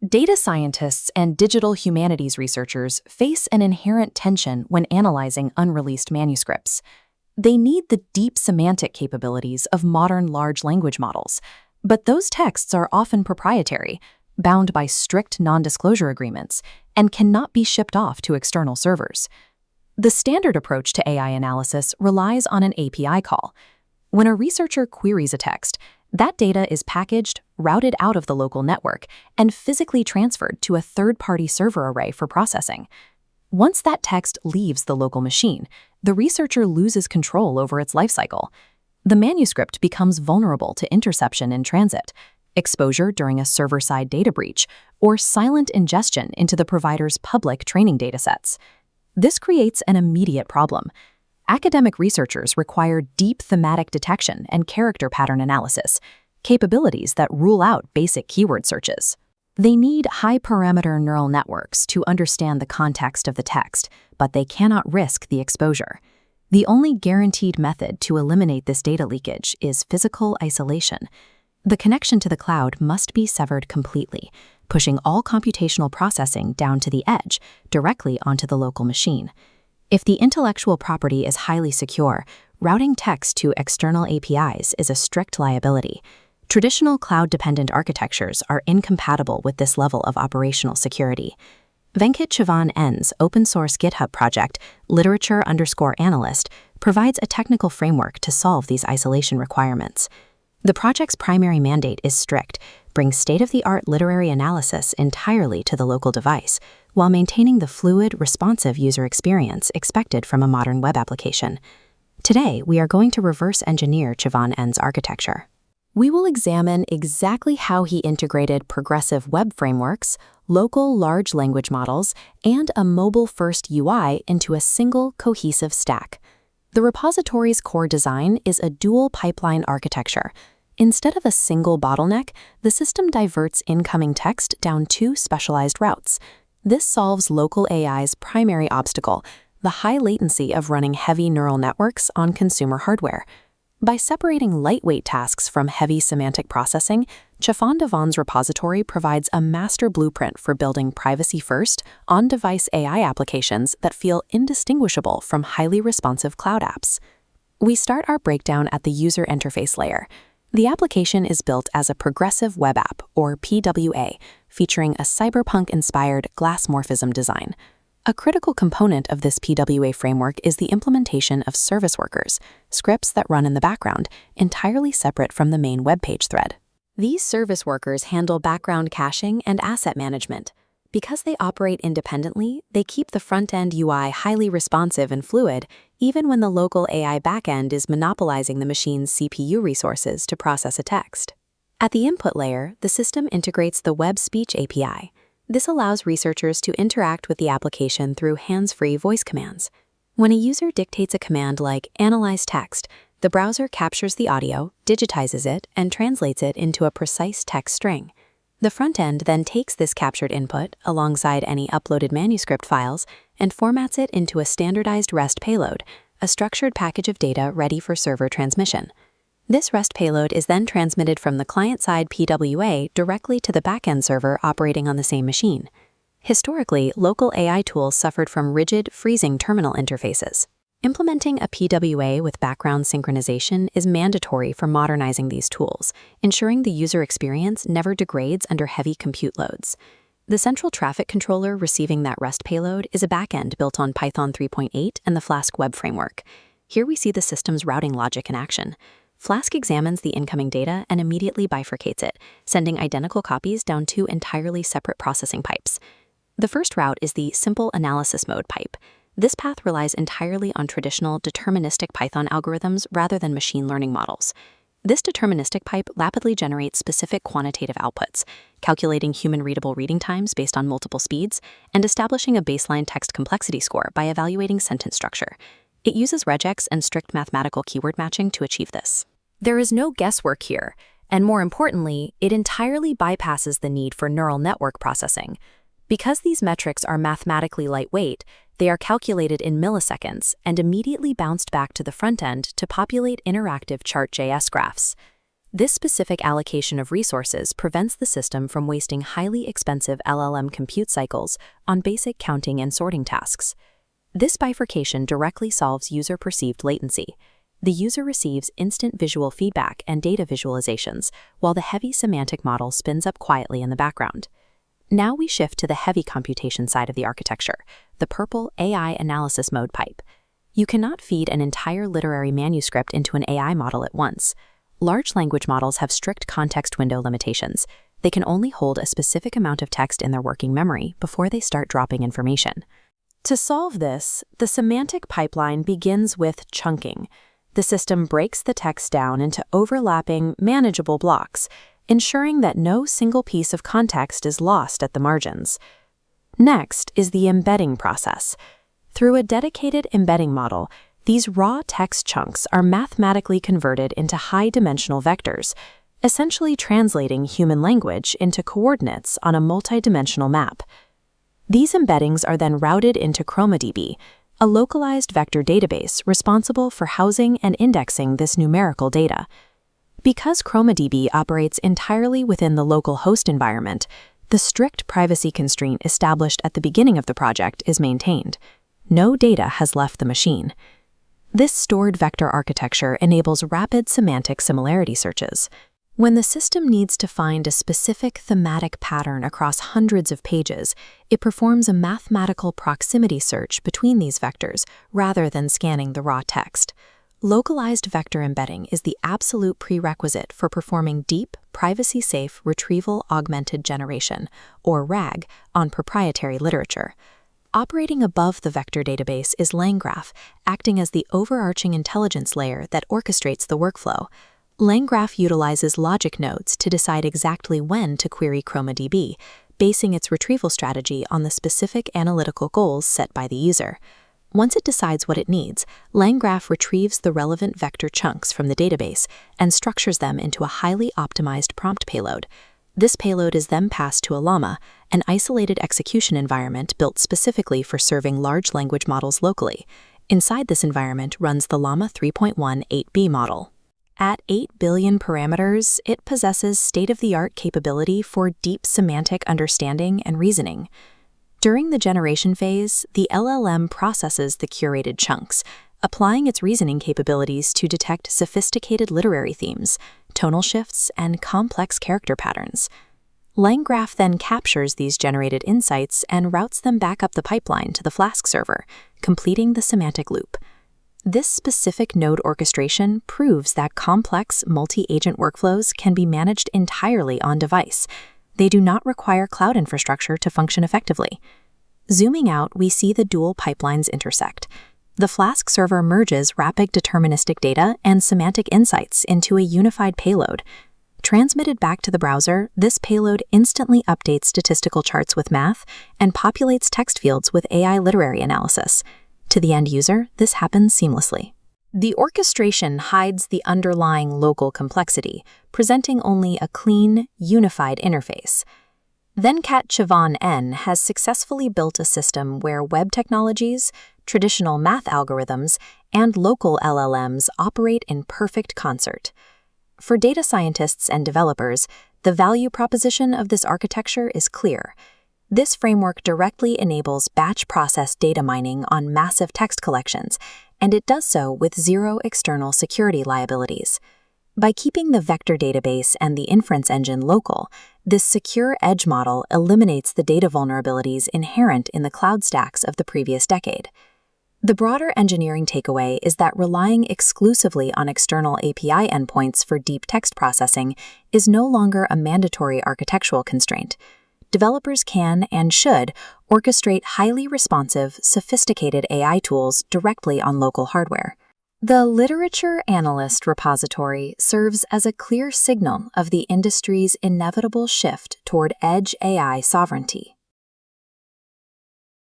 Data scientists and digital humanities researchers face an inherent tension when analyzing unreleased manuscripts. They need the deep semantic capabilities of modern large language models, but those texts are often proprietary, bound by strict non-disclosure agreements, and cannot be shipped off to external servers. The standard approach to AI analysis relies on an API call. When a researcher queries a text, that data is packaged, routed out of the local network, and physically transferred to a third-party server array for processing. Once that text leaves the local machine, the researcher loses control over its lifecycle. The manuscript becomes vulnerable to interception in transit, exposure during a server-side data breach, or silent ingestion into the provider's public training datasets. This creates an immediate problem. Academic researchers require deep thematic detection and character pattern analysis, capabilities that rule out basic keyword searches. They need high-parameter neural networks to understand the context of the text, but they cannot risk the exposure. The only guaranteed method to eliminate this data leakage is physical isolation. The connection to the cloud must be severed completely, pushing all computational processing down to the edge, directly onto the local machine. If the intellectual property is highly secure, routing text to external APIs is a strict liability. Traditional cloud-dependent architectures are incompatible with this level of operational security. Venkat Chavan N's open-source GitHub project, literature_analyst, provides a technical framework to solve these isolation requirements. The project's primary mandate is strict: bring state-of-the-art literary analysis entirely to the local device, while maintaining the fluid, responsive user experience expected from a modern web application. Today, we are going to reverse engineer Chavan N's architecture. We will examine exactly how he integrated progressive web frameworks, local large language models, and a mobile-first UI into a single cohesive stack. The repository's core design is a dual pipeline architecture. Instead of a single bottleneck, the system diverts incoming text down two specialized routes. This solves local AI's primary obstacle, the high latency of running heavy neural networks on consumer hardware. By separating lightweight tasks from heavy semantic processing, Chavan Devan's repository provides a master blueprint for building privacy-first, on-device AI applications that feel indistinguishable from highly responsive cloud apps. We start our breakdown at the user interface layer. The application is built as a progressive web app, or PWA, featuring a cyberpunk-inspired glass morphism design. A critical component of this PWA framework is the implementation of service workers, scripts that run in the background, entirely separate from the main web page thread. These service workers handle background caching and asset management. Because they operate independently, they keep the front-end UI highly responsive and fluid, even when the local AI backend is monopolizing the machine's CPU resources to process a text. At the input layer, the system integrates the Web Speech API. This allows researchers to interact with the application through hands-free voice commands. When a user dictates a command like "analyze text," the browser captures the audio, digitizes it, and translates it into a precise text string. The front end then takes this captured input, alongside any uploaded manuscript files, and formats it into a standardized REST payload, a structured package of data ready for server transmission. This REST payload is then transmitted from the client-side PWA directly to the backend server operating on the same machine. Historically, local AI tools suffered from rigid, freezing terminal interfaces. Implementing a PWA with background synchronization is mandatory for modernizing these tools, ensuring the user experience never degrades under heavy compute loads. The central traffic controller receiving that REST payload is a backend built on Python 3.8 and the Flask web framework. Here we see the system's routing logic in action. Flask examines the incoming data and immediately bifurcates it, sending identical copies down two entirely separate processing pipes. The first route is the simple analysis mode pipe. This path relies entirely on traditional deterministic Python algorithms rather than machine learning models. This deterministic pipe rapidly generates specific quantitative outputs, calculating human-readable reading times based on multiple speeds, and establishing a baseline text complexity score by evaluating sentence structure. It uses regex and strict mathematical keyword matching to achieve this. There is no guesswork here, and more importantly, it entirely bypasses the need for neural network processing. Because these metrics are mathematically lightweight, they are calculated in milliseconds and immediately bounced back to the front end to populate interactive Chart.js graphs. This specific allocation of resources prevents the system from wasting highly expensive LLM compute cycles on basic counting and sorting tasks. This bifurcation directly solves user-perceived latency. The user receives instant visual feedback and data visualizations, while the heavy semantic model spins up quietly in the background. Now we shift to the heavy computation side of the architecture, the purple AI analysis mode pipe. You cannot feed an entire literary manuscript into an AI model at once. Large language models have strict context window limitations. They can only hold a specific amount of text in their working memory before they start dropping information. To solve this, the semantic pipeline begins with chunking. The system breaks the text down into overlapping, manageable blocks, ensuring that no single piece of context is lost at the margins. Next is the embedding process. Through a dedicated embedding model, these raw text chunks are mathematically converted into high-dimensional vectors, essentially translating human language into coordinates on a multidimensional map. These embeddings are then routed into ChromaDB, a localized vector database responsible for housing and indexing this numerical data. Because ChromaDB operates entirely within the local host environment, the strict privacy constraint established at the beginning of the project is maintained. No data has left the machine. This stored vector architecture enables rapid semantic similarity searches. When the system needs to find a specific thematic pattern across hundreds of pages, it performs a mathematical proximity search between these vectors rather than scanning the raw text. Localized vector embedding is the absolute prerequisite for performing deep, privacy-safe retrieval augmented generation, or RAG, on proprietary literature. Operating above the vector database is LangGraph, acting as the overarching intelligence layer that orchestrates the workflow. LangGraph utilizes logic nodes to decide exactly when to query ChromaDB, basing its retrieval strategy on the specific analytical goals set by the user. Once it decides what it needs, LangGraph retrieves the relevant vector chunks from the database and structures them into a highly optimized prompt payload. This payload is then passed to Ollama, an isolated execution environment built specifically for serving large language models locally. Inside this environment runs the Llama 3.1 8B model. At 8 billion parameters, it possesses state-of-the-art capability for deep semantic understanding and reasoning. During the generation phase, the LLM processes the curated chunks, applying its reasoning capabilities to detect sophisticated literary themes, tonal shifts, and complex character patterns. LangGraph then captures these generated insights and routes them back up the pipeline to the Flask server, completing the semantic loop. This specific node orchestration proves that complex multi-agent workflows can be managed entirely on device. They do not require cloud infrastructure to function effectively. Zooming out, we see the dual pipelines intersect. The Flask server merges rapid deterministic data and semantic insights into a unified payload. Transmitted back to the browser, this payload instantly updates statistical charts with math and populates text fields with AI literary analysis. To the end user, this happens seamlessly. The orchestration hides the underlying local complexity, presenting only a clean, unified interface. Venkat Chavan N has successfully built a system where web technologies, traditional math algorithms, and local LLMs operate in perfect concert. For data scientists and developers, the value proposition of this architecture is clear. This framework directly enables batch process data mining on massive text collections, and it does so with zero external security liabilities. By keeping the vector database and the inference engine local, this secure edge model eliminates the data vulnerabilities inherent in the cloud stacks of the previous decade. The broader engineering takeaway is that relying exclusively on external API endpoints for deep text processing is no longer a mandatory architectural constraint. Developers can and should orchestrate highly responsive, sophisticated AI tools directly on local hardware. The Literature Analyst repository serves as a clear signal of the industry's inevitable shift toward edge AI sovereignty.